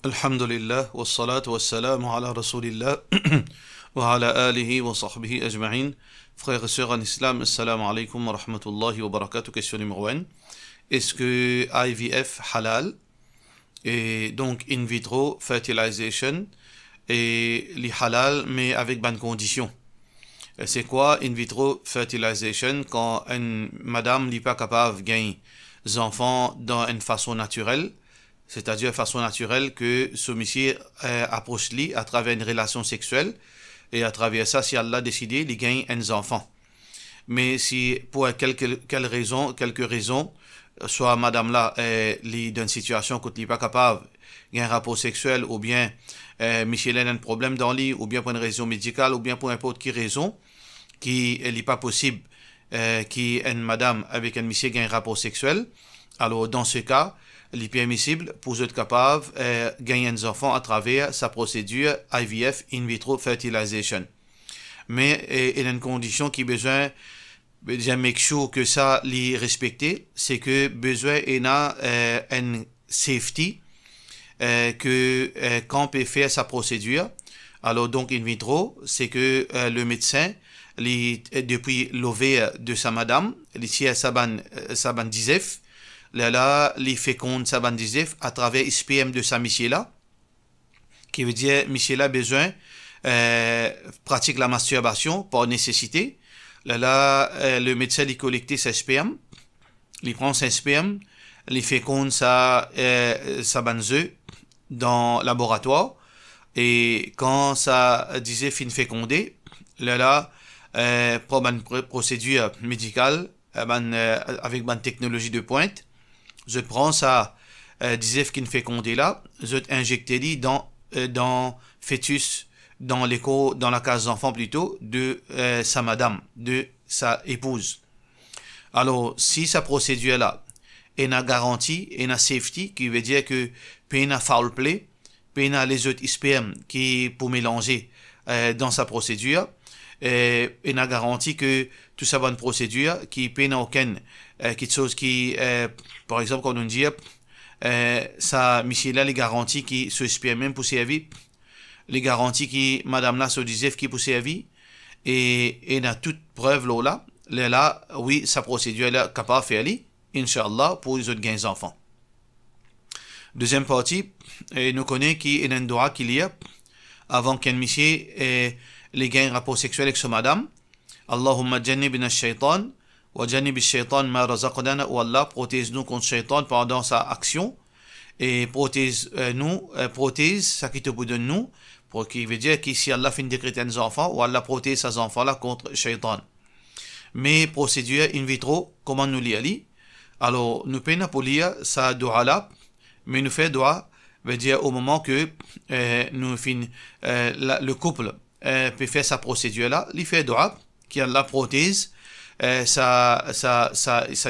Alhamdulillah, wassalatu wassalamu ala rasulillah, wa ala alihi wa sahbihi ajma'in. Frères et sœurs en islam, assalamu alaikum wa rahmatullahi wa barakatuh. Question numéro 1. Est-ce que IVF halal et donc in vitro fertilization et les halal mais avec bonnes conditions? C'est quoi in vitro fertilization? Quand une madame n'est pas capable de gagner des enfants dans une façon naturelle, c'est-à-dire façon naturelle que ce monsieur approche lui à travers une relation sexuelle et à travers ça, si Allah a décidé, il gagne un enfant. Mais si pour quelques raisons, soit madame là est dans une situation où il n'est pas capable de un rapport sexuel, ou bien monsieur a un problème dans lui, ou bien pour une raison médicale, ou bien pour n'importe quelle raison, qui n'est pas possible qu'une madame avec un monsieur ait un rapport sexuel, alors dans ce cas, il est permissible pour être capable de gagner des enfants à travers sa procédure IVF, in vitro fertilization. Mais il y a une condition qui a besoin de make sure que ça est respecté, c'est que besoin il a une safety que quand on peut faire sa procédure. Alors donc in vitro, c'est que le médecin depuis l'ovaire de sa madame, il tient sa ban d'ISEF, là, il féconde sa ban d'ISEF à travers SPM de sa missier-là, qui veut dire missier-là a besoin pratique la masturbation par nécessité. Là, le médecin il collecte sa sperme, il prend sa sperme, il féconde sa ban d'œuf dans le laboratoire, et quand ça disait fin fécondé, là, pour une procédure médicale avec une technologie de pointe, je prends ça disait fin fécondé là, je injecte dans fœtus, dans la case d'enfant plutôt, de sa madame, de sa épouse. Alors, si sa procédure là est une garantie, est une safety, qui veut dire que pas une foul play, pas une les autres spermes qui pour mélanger dans sa procédure, et une garantie que tout ça va une procédure qui peut n'a aucune quelque chose qui par exemple quand on dit ça monsieur là les garanties qui se sperme même pour servir, les garanties qui madame là se disait qui pour servir, et n'a toute preuve là oui sa procédure là capable de faire li inchallah pour les autres gains enfants. Deuxième partie, nous connaissons qu'il y a un droit qu'il y a avant qu'un monsieur les gains rapport sexuel avec sa madame. Allahumma jannibna shaitan wa jannib shaitan ma razaqnana, ou Allah protège-nous contre shaitan pendant sa action et protège ça qui te donne nous, pour qui veut dire qu'ici Allah fait décréter des enfants, ou Allah protège ces enfants là contre shaitan. Mais procédure in vitro, comment nous lire? Alors nous pouvons pour lire ça doua là, mais nous fait doua veut dire au moment que nous finissons le couple peut faire sa procédure là, il fait doua qui Allah protège sa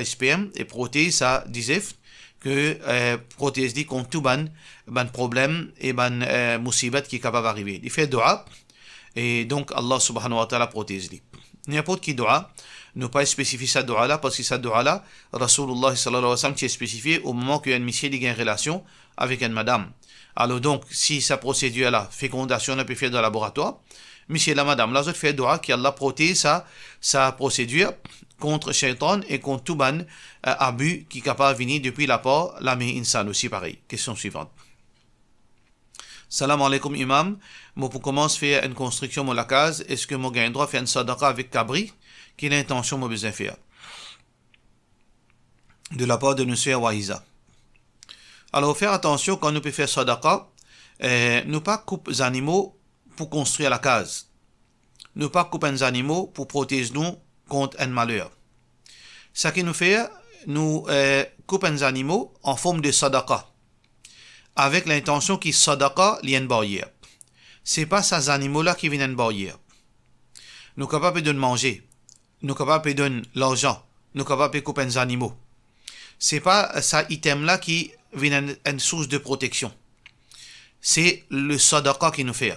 sperme et protège sa disef, que protège dit contre tout ban problème et ban musibat qui est capable d'arriver. Il fait doua et donc Allah subhanahu wa ta'ala protège lui. N'importe qui doua, ne pas spécifier sa doua là, parce que sa doua là, Rasulullah sallallahu alayhi wa sallam qui est spécifié au moment qu'un monsieur a une relation avec une madame. Alors donc, si sa procédure là, fécondation, on peut faire dans le laboratoire, monsieur la madame là, je fais doua qu'Allah protège sa procédure contre shaitan et contre tout ban abus qui est capable de venir depuis la part, la main insan aussi pareil. Question suivante. Salam alaikum imam, moi pour commencer faire une construction dans la case, est-ce que moi gagne droit faire une sadaqa avec cabri? Quelle intention moi besoin faire? De la part de monsieur Wahiza. Alors faire attention quand nous pouvons faire sadaqa, nous pas couper les animaux pour construire la case. Nous pas couper les animaux pour protéger nous contre un malheur. Ce qui nous fait, nous coupons les animaux en forme de sadaqa, avec l'intention qu'il sadaqa il y a une barrière. C'est pas ces animaux-là qui viennent une barrière. Nous sommes capables de manger, nous sommes capables de donner l'argent, nous sommes capables de couper les animaux. C'est pas ça item-là qui vient une source de protection. C'est le sadaqa qui nous fait.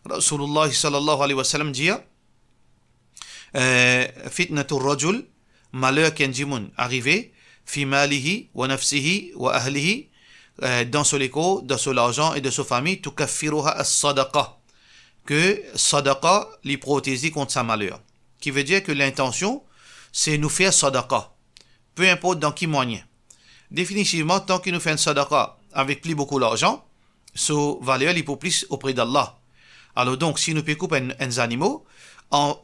Rasulullah sallallahu alayhi wa sallam dit fitnatul rajul, malheur qu'un jimoun arrivé, fi malihi wa nafsihi wa ahlihi, dans son écho, dans son argent et de sa famille, tukaffiruha as-sadaqa, que sadaqa lui protège contre sa malheur. Qui veut dire que l'intention, c'est nous faire sadaqa, peu importe dans qui moyen. Définitivement, tant qu'il nous fait une sadaqa avec plus beaucoup d'argent, sa valeur est plus auprès d'Allah. Alors donc, si nous pouvons couper un animaux,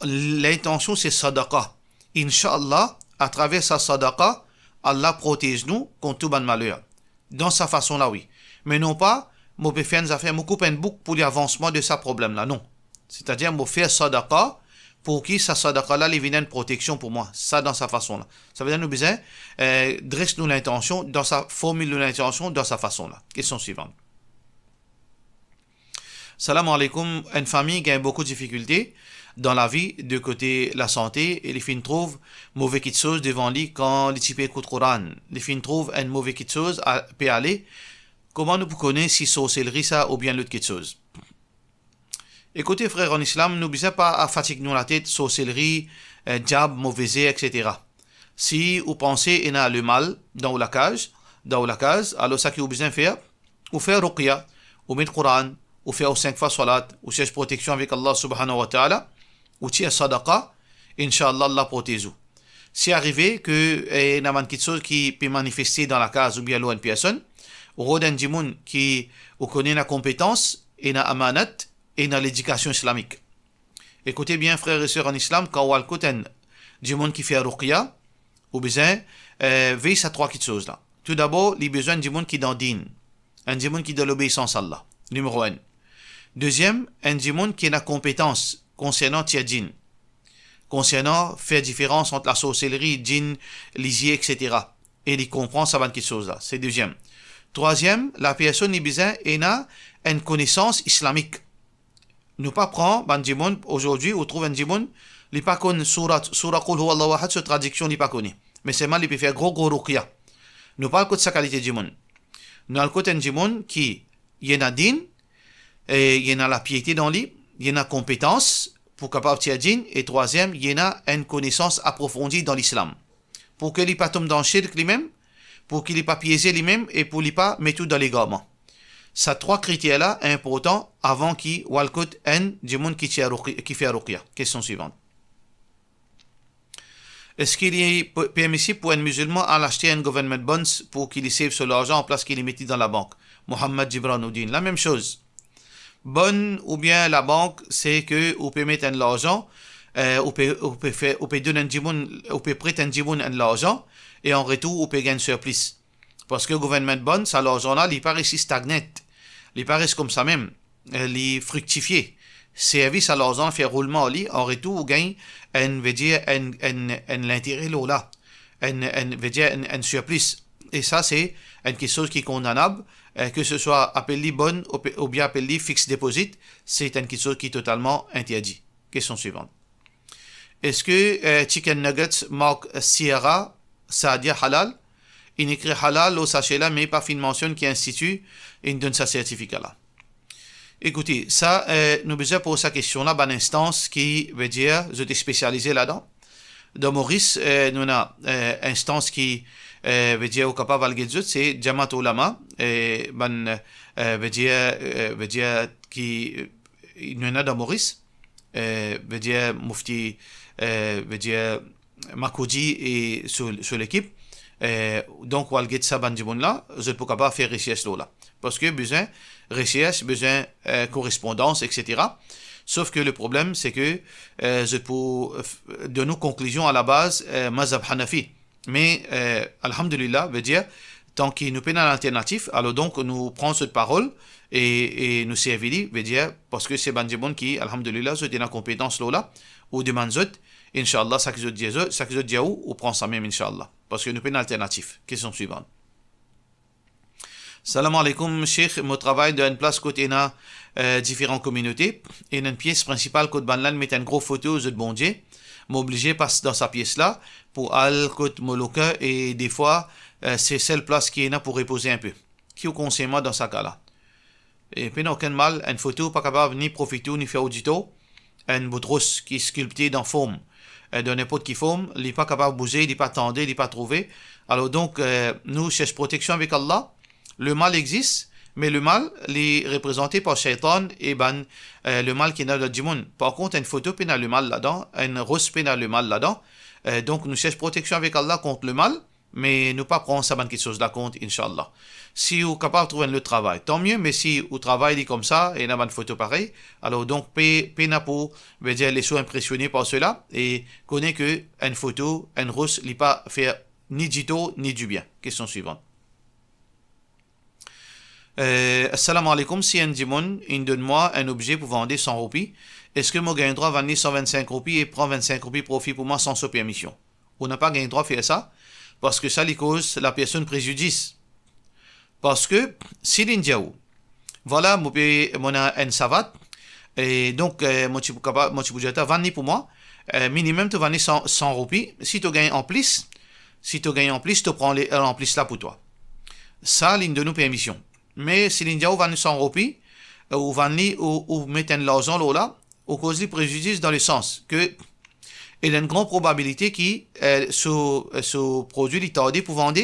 l'intention c'est sadaqa. Inch'Allah, à travers sa sadaqa, Allah protège nous contre tout bon malheur. Dans sa façon-là, oui. Mais non pas, je peux faire une affaire, je coupe un bouc pour l'avancement de ce problème-là. Non. C'est-à-dire, je faire sadaqa pour qui sa sadaqa-là, il vient une protection pour moi. Ça, dans sa façon-là. Ça veut dire, nous besoin, dresse-nous l'intention, dans sa formule de l'intention, dans sa façon-là. Question suivante. Salam alaikum. Une famille qui a beaucoup de difficultés dans la vie, de côté la santé, et les filles trouvent mauvais quelque chose devant lui quand les types écoutent Coran. Les filles trouvent un mauvais quelque chose à peut aller. Comment nous connaissons si sorcellerie ça ou bien l'autre quelque chose? Écoutez frères en islam, n'oubliez pas à fatiguer nous la tête, sorcellerie, diable, mauvais, etc. Si vous pensez qu'il y a le mal dans la cage, alors ça que vous besoin faire, ou faire ruqya, ou mettre Coran, ou faire 5 fois salat, ou chercher protection avec Allah subhanahu wa ta'ala, ou tirer sadaqa, Inch'Allah, Allah protège vous. Si arrivé que il y a quelque chose qui peut manifester dans la case ou bien l'eau une personne, ou rodin dimoun qui connaît la compétence, et la amanat, et dans l'éducation islamique. Écoutez bien, frères et sœurs en islam, quand on a le dimoun qui fait ruqya, ou besoin, veille à 3 petites choses là. Tout d'abord, il besoin d'un dimoun qui est dans din, un dimoun qui est dans l'obéissance à Allah, numéro 1. Deuxième, un dimoun qui a la compétence concernant Tiadjin, concernant faire différence entre la sorcellerie, djinn, lisier, etc. Et il comprend ça, quelque chose là. C'est deuxième. Troisième, la personne a une connaissance islamique. Nous pas prendre un dimoun aujourd'hui, on trouve un dimoun, il n'est pas connu surat Qul huwa Allahu ahad, cette traduction, il n'est pas connu. Mais c'est mal, il peut faire gros ruqya. Nous parlons de sa qualité de dimoun. Nous avons un dimoun qui y en a din, et il y en a la piété dans lui, il y en a compétence pour capable de djinn, et troisième, il y en a une connaissance approfondie dans l'islam. Pour qu'il n'ait pas tombe dans le shirk lui-même, pour qu'il n'ait pas piégé lui-même, et pour qu'il n'ait pas mettre tout dans l'égarement. Ces 3 critères-là sont importants avant qu'il walkout un djimoun qui fait ruqya. Question suivante. Est-ce qu'il est permissible pour un musulman à l'acheter un government bonds pour qu'il save sur l'argent en place qu'il est mis dans la banque? Mohamed Gibran nous dit la même chose. Bonne ou bien la banque, c'est que vous pouvez mettre l'argent, vous pouvez donner un djimoun, vous pouvez prêter un djimoun l'argent et en retour vous pouvez gagner un surplus. Parce que le gouvernement bonne, ça l'argent-là, il paraît si stagnant, il paraît comme ça même, il fructifié. Service à l'argent, fait roulement en retour vous gagnez l'intérêt là, un surplus. Et ça c'est quelque chose qui est condamnable. Que ce soit appelé bonne ou bien appelé fixe deposit, c'est quelque chose qui est totalement interdit. Question suivante. Est-ce que chicken nuggets marque Sierra, ça a dit halal? Il écrit halal au sachet là, mais pas fin mention qui institue et il donne sa certificat là. Écoutez, ça, nous besoin pour sa question là, une instance qui veut dire, je suis spécialisé là-dedans. Dans Maurice, nous avons instance qui veut dire au capable valgedzut, c'est Jamaat Ulama, veut dire qui nous avons dans Maurice, veut dire Mufti, veut dire Makoudi et sur l'équipe. Donc, walged ça bandimoun là, je ne peux pas faire recherche là, parce que besoin recherche, besoin correspondance, etc. Sauf que le problème, c'est que je peux donner conclusion à la base mazhab Hanafi. Mais, alhamdulillah, veut dire, tant qu'il nous peine un alternatif, alors donc nous prenons cette parole et nous servir, veut dire, parce que c'est bandimoun qui, alhamdulillah, je donne la compétence là, ou demande zot, Inch'Allah, ça que je dis où, on prend ça même, Inch'Allah. Parce que nous peine alternatif. Question suivante. Salam alaikum, Cheikh. Mon travail dans une place côté différentes communautés. Et une pièce principale côté Banlan met une grosse photo de bon Dieu. M'obliger passe dans sa pièce là pour aller côté Moloka et des fois c'est celle place qui est là pour reposer un peu. Qui au conseille moi dans ce cas là. Et puis aucun mal, une photo pas capable ni profiter ni faire audito. Un boutros qui est sculpté dans forme. De n'importe qui forme, il n'est pas capable de bouger, il n'est pas tendé, il n'est pas trouvé. Alors donc, nous cherchons protection avec Allah Le mal existe, mais le mal est représenté par Shaitan et le mal qui est dans le djimoun. Par contre, une photo peut le mal là-dedans, une rose peut le mal là-dedans. Donc, nous cherchons protection avec Allah contre le mal, mais nous pas prendre ça quelque chose là contre, Inch'Allah. Si vous êtes capable de trouver le travail, tant mieux, mais si vous travaillez comme ça, et vous avez une photo pareille, alors donc, peine pour, veut dire, les sous impressionnés par cela, et connaît que une photo, une rose, n'est pas fait ni du tôt, ni du bien. Question suivante. Assalamu alaikum, si un dimon, il donne-moi un objet pour vendre 100 roupies, est-ce que moi gagne droit à vendre 125 roupies et prend 25 roupies profit pour moi sans sa permission? On n'a pas gagné droit à faire ça, parce que ça lui cause la personne préjudice. Parce que, si l'indiaou, voilà, mon a une savate, et donc, mon budget vendre pour moi, minimum, tu vends 100 roupies, si tu gagnes en plus, tu prends les en plus là pour toi. Ça, l'une de nos permissions. Mais si l'indiaou vend 100 roupies, ou mettre l'argent là, au cause du préjudice dans le sens que il y a une grande probabilité que ce produit est tardé pour vendre.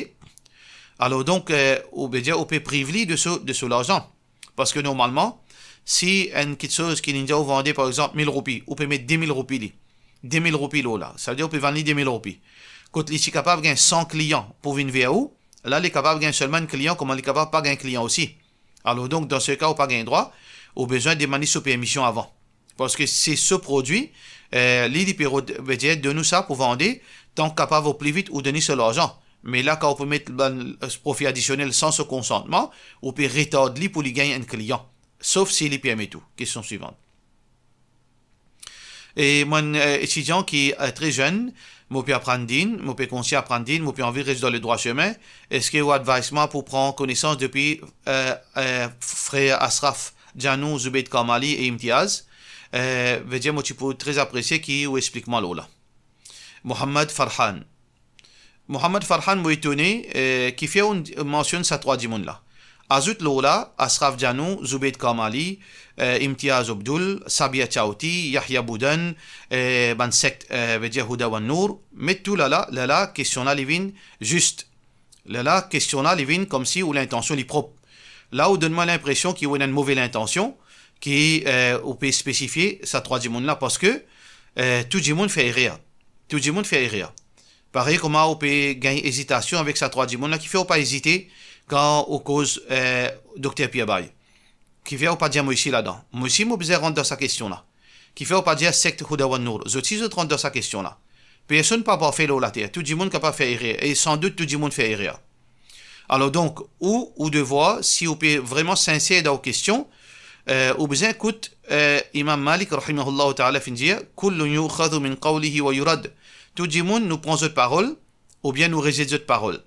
Alors donc, on peut priver de ce l'argent. Parce que normalement, si quelque chose qui l'indiaou vendait par exemple 1000 roupies, on peut mettre 10 000 roupies. 10 000 roupies là. Ça veut dire qu'on peut vendre 10 000 roupies. Quand il est capable de gagner 100 clients pour venir vers vous, là, il est capable de gagner seulement un client, comme il est capable de pas gagner un client aussi. Alors donc, dans ce cas, on n'a pas gagné droit, on a besoin de demander sa permission avant. Parce que c'est ce produit, l'IDPRO veut dire de nous ça pour vendre, tant capable au plus vite ou donner sur l'argent. Mais là, quand on peut mettre ce profit additionnel sans ce consentement, on peut retarder pour lui gagner un client. Sauf s'il y permet tout. Question suivante. Et mon étudiant qui est très jeune, je peux apprendre din, je peux conseiller apprendre din, je peux envie de rester dans le droit chemin. Est-ce qu'il y a un advisement pour prendre connaissance depuis frère Asraf, Janou, Zubayd Kamali et Imtiaz? Veut dire, moi, tu peux très apprécier qui ou explique-moi là. Mohamed Farhan. Mohamed Farhan m'a étonné qui fait une mention de ces trois dimons là. Azout Lola, Asraf Janou, Zubayd Kamali, Imtiaz Abdul, Sabia Chauti, Yahya Boudan, ban sect veut dire Huda wan Nour, mais tout là, question là, livin juste. Là, question là, livin comme si où l'intention est propre. Là où donne-moi l'impression qu'il y a une mauvaise intention, qui on peut spécifier ces trois dimons là parce que tout dimon fait erreur. Tout dimon fait erreur. Pareil, comment on peut gagner hésitation avec ces trois dimons là qui fait pas hésiter quand on cause Dr. Piabay. Qui fait pas dire moi ici là-dedans. Moi aussi, moi besoin rentrer dans sa question là. Qui fait pas dire secte Huda wan Nour. Je aussi je rentre dans sa question là. Personne pas pas fait la terre. Tout le monde n'a pas fait erreur et sans doute tout le monde fait erreur. Alors donc ou de voir si on peut vraiment sincère dans la question. Ou besoin écoute Imam Malik rahimahullah ta'ala fin dire kullu yukhadhu min qawlihi wa yurad. Tout le monde nous prend cette parole ou bien nous rejette cette parole.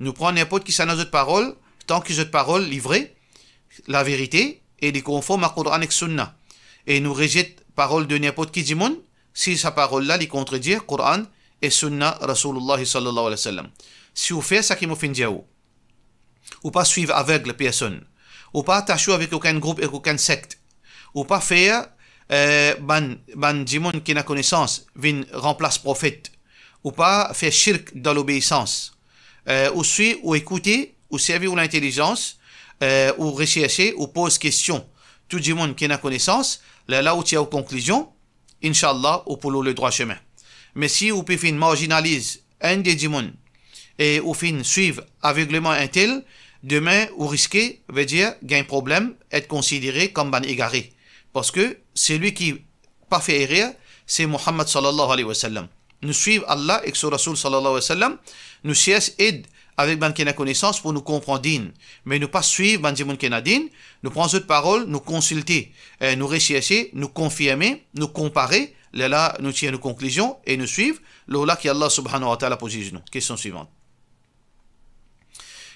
Nous prenons n'importe qui ça dans cette parole tant que cette parole livrée la vérité et est conforme à Coran et Sunna. Et nous rejette parole de n'importe qui du monde si sa parole là les contredit Coran et Sunna Rasulullah sallallahu alayhi wa sallam. Si vous faites ça qui me fait dire ou pas suivre aveugle personne ou pas attacher avec aucun groupe et aucun secte ou pas faire ban du monde qui n'a connaissance vient remplace prophète ou pas faire shirk dans l'obéissance ou suivre ou écouter ou servir l'intelligence ou rechercher ou pose question tout le monde qui n'a connaissance là où tu as aux conclusions Inch'Allah ou pour le droit chemin mais si vous pouvez marginaliser un des démons et vous fin suivre aveuglément un tel demain vous risquez veut dire qu'il y a un problème être considéré comme ban égaré parce que celui qui pas fait erreur c'est Muhammad sallallahu alayhi wa sallam. Nous suivons Allah et son Rasul sallallahu alayhi wa sallam nous cherchons aide avec ban qui a connaissance pour nous comprendre din mais nous pas suivre ban dimon qui a din nous prenons cette parole nous consulter nous rechercher nous confirmer nous comparer là nous tirons nos conclusions et nous suivre là qui Allah subhanahu wa ta'ala pose nous. Question suivante.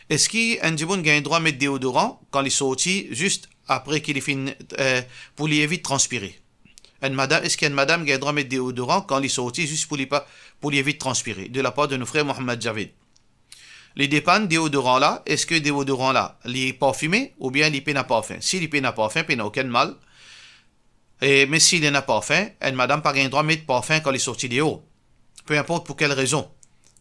Est-ce qu'un dimon a un droit à mettre déodorant quand il sortit juste après qu'il est fini pour lui éviter de transpirer? Est-ce qu'une madame a un droit à mettre déodorant quand il sortit juste pour lui éviter de transpirer? De la part de nos frères Mohamed Javid. Les dépend déodorant là, est-ce que déodorant là, il est parfumé ou bien il n'a pas parfum? Si il n'a pas parfum, il n'a aucun mal. Mais s'il n'a pas parfum, une madame n'a pas le droit de mettre parfum quand il est sorti de haut. Peu importe pour quelle raison.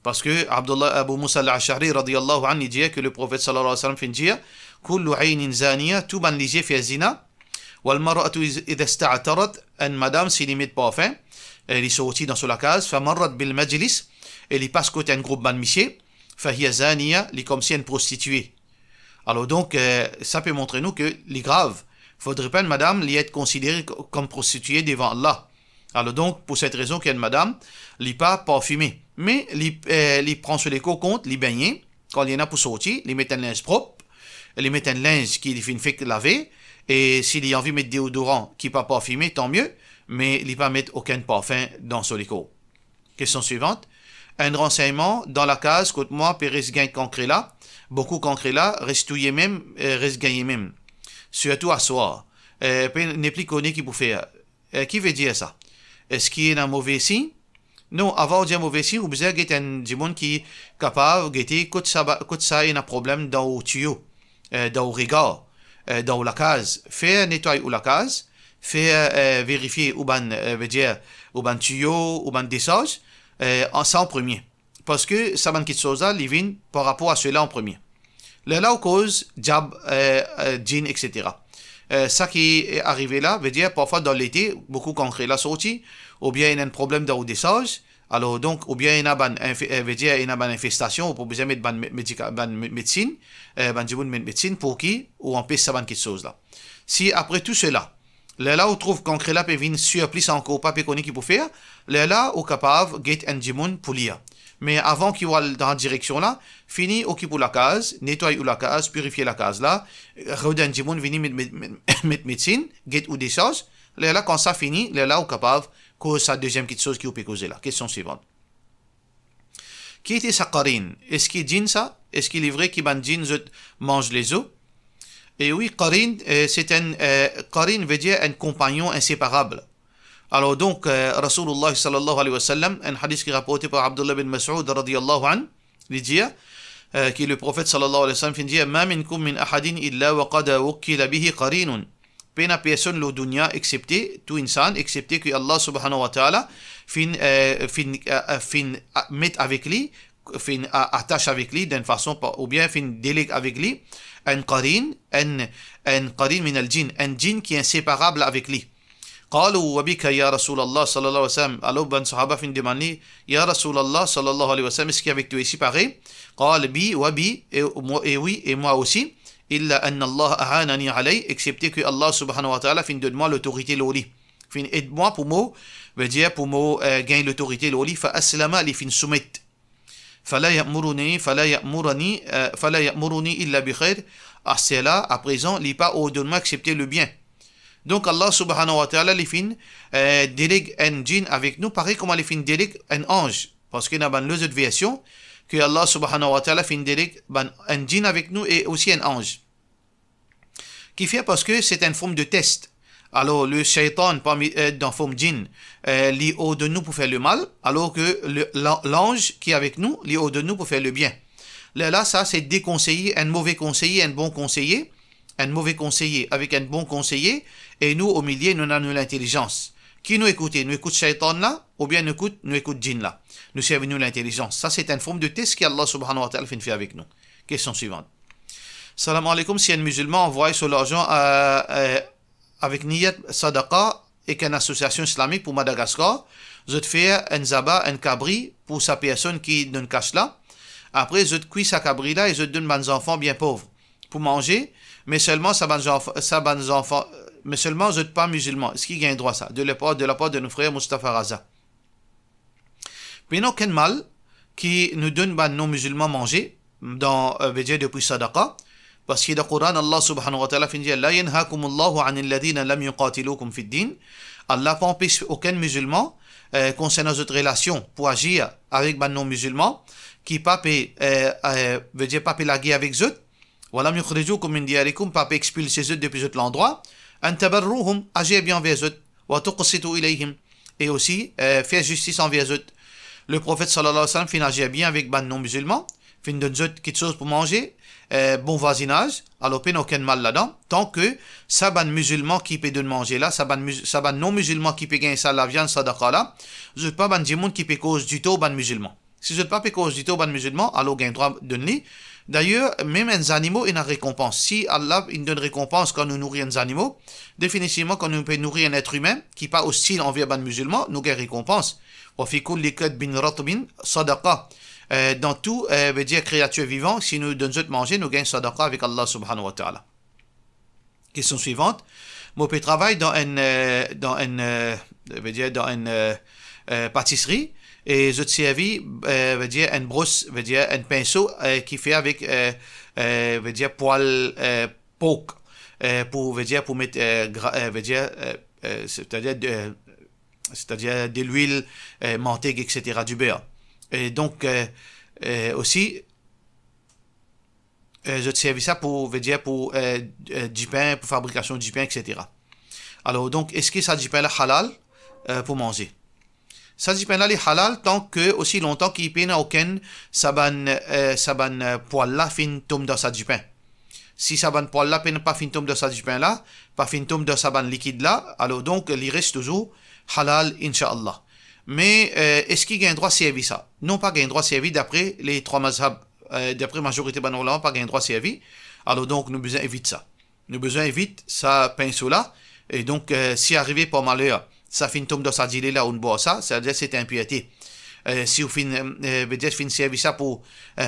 Parce que Abdullah Abu Musa al-Ash'ari radiyallahu anhu dit que le prophète sallallahu alayhi wa sallam fait dire kullu aynin zaniya, tout ban les yeux fait zina, wal mar'atu idha ista'tarat, une madame s'il met pas fin, elle est sortie dans la case, fa marrat bil majlis, elle y passe côté un groupe ban monsieur, fa hiya zaniya, li comme si une prostituée. Alors donc ça peut montrer nous que les graves, faudrait pas une madame li être considérée comme prostituée devant Allah. Alors donc pour cette raison qu'il y a une madame li pas parfumée, mais li prend sur les comptes, li baigner quand il y en a pour sortir, li met un linge propre, li met un linge qui fait laver, et s'il y a envie de mettre déodorant qui pas parfumé, tant mieux, mais il pas mettre aucun parfum dans son écho. Question suivante. Un renseignement dans la case côté moi Pérez gain concret là, beaucoup concret là, restouiller même, reste gagner même. Surtout à soir. N'est plus connu qui peut faire. Qui veut dire ça? Est-ce qu'il y a un mauvais signe? Non, avant de dire mauvais signe, vous avez un monde qui est capable de dire que ça y a un problème dans le tuyau, dans le regard, dans la case. Faire nettoyer la case, faire vérifier où ban tuyau, où ban dessage, ça en premier. Parce que ça ban quelque chose là, il vient par rapport à cela en premier. Là, au cause, diable, djinn, etc. Ça qui est arrivé là, veut dire parfois dans l'été, beaucoup concret la sortie, ou bien il y a un problème de dessage, alors donc, ou bien il y a une infestation, ou pour besoin de médecine, médecine pour qui, ou on peut savoir quelque chose là. Si après tout cela, là où trouve concret là, peut venir surplis encore, pas connu qui peut faire, là où capable, get un djimoun pour lire. Mais avant qu'il va dans la direction là, fini, occupe la case, nettoie la case, purifier la case là, redonne du monde, venir mettre médecine, get ou des choses. Là, quand ça finit, là, au capable, cause sa deuxième petite chose qui peut causer là. Question suivante. Qui était sa qarine? Est-ce qu'il djinn ça? Est-ce qu'il est vrai qu'il mange les os? Et oui, qarine, c'est un, qarine veut dire un compagnon inséparable. Alors donc, Rasulullah sallallahu alayhi wa sallam, un hadith qui est rapporté par Abdullah bin Mas'ud radiyallahu anhu, il dit que le prophète sallallahu alayhi wa sallam dit ma minkum min ahadin illa wa qad wukkila bihi qarinun. Pena personne le dunya excepté tout insan excepté que Allah subhanahu wa ta'ala fin met avec lui, fin attache avec lui d'une façon ou bien fin délègue avec lui un qarin min al-jinn, un djinn qui est inséparable avec lui. قالوا وبك يا رسول الله صلى الله عليه وسلم. Alors ben sahaba fin demandé ya Rasulallah sallallahu alayhi wa sallam, est-ce qu'il y a avec toi ici pareil? قال بي وبي, et oui et moi aussi, إلا أن الله أعانني عليه, excepté que Allah subhanahu wa ta'ala fin donne-moi l'autorité l'oli, fin aide-moi pour moi, veut dire pour moi gagne l'autorité l'oli, فأسلم li fin soumettre, فلا يأمرني إلا بخير. À cela à présent il pas ordonne-moi accepter le bien. Donc Allah subhanahu wa ta'ala les fin délègue un djinn avec nous, pareil comme les fin délègue un ange, parce qu'il y a une autre version que Allah subhanahu wa ta'ala fin délègue un djinn avec nous et aussi un ange. Qui fait parce que c'est une forme de test. Alors le shaitan dans forme djinn lui ordonne nous pour faire le mal, alors que l'ange qui est avec nous lui ordonne nous pour faire le bien. Là ça c'est déconseillé, un mauvais conseiller, un bon conseiller. Un mauvais conseiller avec un bon conseiller, et nous au milieu nous avons l'intelligence. Qui nous écoute? Nous écoute shaitan là, ou bien nous écoute djinn là. Nous servons nous l'intelligence. Ça c'est une forme de test qu'Allah subhanahu wa ta'ala fait avec nous. Question suivante. Salam alaikum, si un musulman envoie son argent avec niyat sadaqa et qu'une association islamique pour Madagascar, je te fais un zaba, un cabri pour sa personne qui donne cash là. Après je te cuis sa cabri là et je te donne mes enfants bien pauvres pour manger. Mais seulement enfants, mais seulement je ne suis pas musulman. Est-ce qu'il gagne droit ça? De la part de nos frères Mustafa Raza. Mais non, quel mal qui nous donne nos musulmans manger dans depuis sadaqa, parce que dans le Coran, Allah subhanahu wa ta'ala dit la yanhakum Allahu an alladhina lam yuqatilukum fi din. Allah pas empêche aucun musulman concernant notre relation pour agir avec nos musulmans qui pas pas la guerre avec eux. Walam yukhrijukum min diyarikum, pas expulser eux depuis l'endroit. An tabarruhum, agir bien envers eux. Wa tuqsitu ilayhim, et aussi faire justice envers eux. Le prophète sallallahu alayhi wa sallam fin agir bien avec les non-musulmans, fin donne eux quelque chose pour manger, bon voisinage, alors pas aucun mal là-dedans, tant que ça ban musulman qui peut donner manger là, ça ban non-musulman qui peut gagner ça la viande sadaqa là, je pas ban djimoun qui peut cause du tout ban musulman. Si je ne pas cause du tout ban musulman, alors gain droit de donner. D'ailleurs, même les animaux, ils ont récompense. Si Allah il donne récompense quand nous nourrissons les animaux, définitivement, quand nous pouvons nourrir un être humain qui n'est pas hostile envers ban musulman, nous gagnons récompense. Dans tout, veut dire créature vivante, si nous donnons de manger, nous gagnons sadaqa avec Allah subhanahu wa ta'ala. Question suivante. Moi, je travaille dans une pâtisserie et je servis veut dire une brosse, veut dire un pinceau qui fait avec veut dire poil pork pour veut dire pour mettre veut dire c'est-à-dire de l'huile, mantegue, etc., du beurre. Et donc aussi je servis ça pour veut dire pour du pain, pour fabrication du pain, etc. Alors donc est-ce que ça du pain là halal pour manger? Ça du pain là est halal tant que aussi longtemps qu'il n'y a aucun saban poil là fin tombe dans ça du pain. Si saban poil là pas fin tombe dans ça du pain là, pas fin tombe dans saban liquide là, alors donc il reste toujours halal inshallah. Mais est-ce qu'il y a un droit servi ça? Non, pas un droit servi d'après les trois mazhab, d'après majorité ban ulama, pas un droit servi. Alors donc nous besoin éviter ça. Nous besoin éviter ça pinceau là. Et donc si arrivé par malheur ça fin tombe dans sa dilée là ou une boit ça, c'est-à-dire c'est impureté. Si vous veut dire fin servir ça pour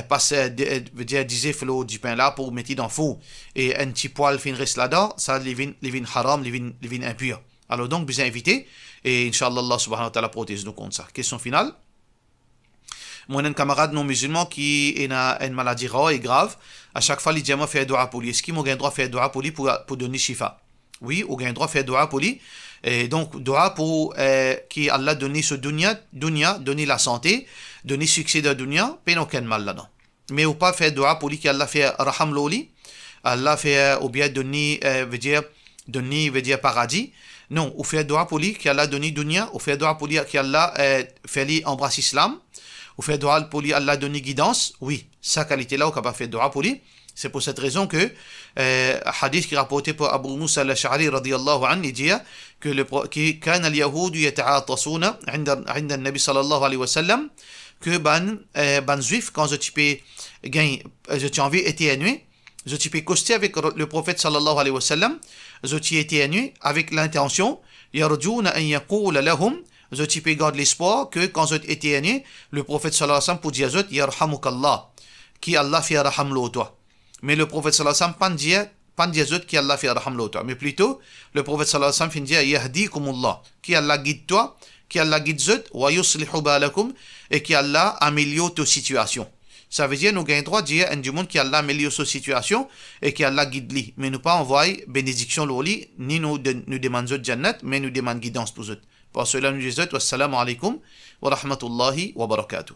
passer veut dire 10 flots du pain là pour mettre dans le four et un petit poil fin reste là-dedans, ça les vin haram, les vin impur. Alors donc besoin éviter et inshallah Allah subhanahu wa ta'ala protège nous contre ça. Question finale. Moi un camarade non musulman qui a une maladie rare et grave, à chaque fois il dit moi faire dua pour lui. Est-ce qu'il m'a droit faire dua pour lui pour donner shifa? Oui, ou gain droit faire dua pour lui. Et donc, dua pour qui Allah donne ce dunya, donner la santé, donner succès de dunya, pas aucun mal là-dedans. Mais ou pas faire dua pour lui qui Allah fait raham loli, Allah fait ou bien donner, veut dire paradis. Non, ou faire dua pour lui qui Allah donne dunya, ou faire dua pour lui qui Allah fait lui embrasser l'islam, ou faire dua pour lui Allah donne guidance. Oui, sa qualité là, ou capable faire dua pour lui. C'est pour cette raison que hadith qui est rapporté par Abu Musa al-Ash'ari radiyallahu anhu, il dit que كان اليهود يتعاطسون عند النبي صلى الله عليه وسلم que ban juif quand je t'ai envie éternuer, je t'ai costé avec le prophète sallallahu alayhi wa sallam, je t'ai éternué avec l'intention يرجون أن يقول لهم, je t'ai garde l'espoir que quand je t'ai éternué, le prophète sallallahu alayhi wa sallam pour dire yarhamukallah, qui Allah fait raham lo toi. Mais le prophète sallallahu alayhi wa sallam pas dire qui Allah fait raham lo toi, mais plutôt le prophète sallallahu alayhi wa sallam dit yahdikumullah, qui Allah guide toi, qui Allah guide zut wa yuslihu balakum, et qui Allah améliore ta situation. Ça veut dire nous gagnons droit de dire un du monde qui Allah améliore sa situation et qui Allah guide lui, mais nous pas envoyer bénédiction loli ni nous demande zut jannat, mais nous demande guidance pour zut. Pour cela nous disons wassalamu alaikum wa rahmatullahi wa barakatuh.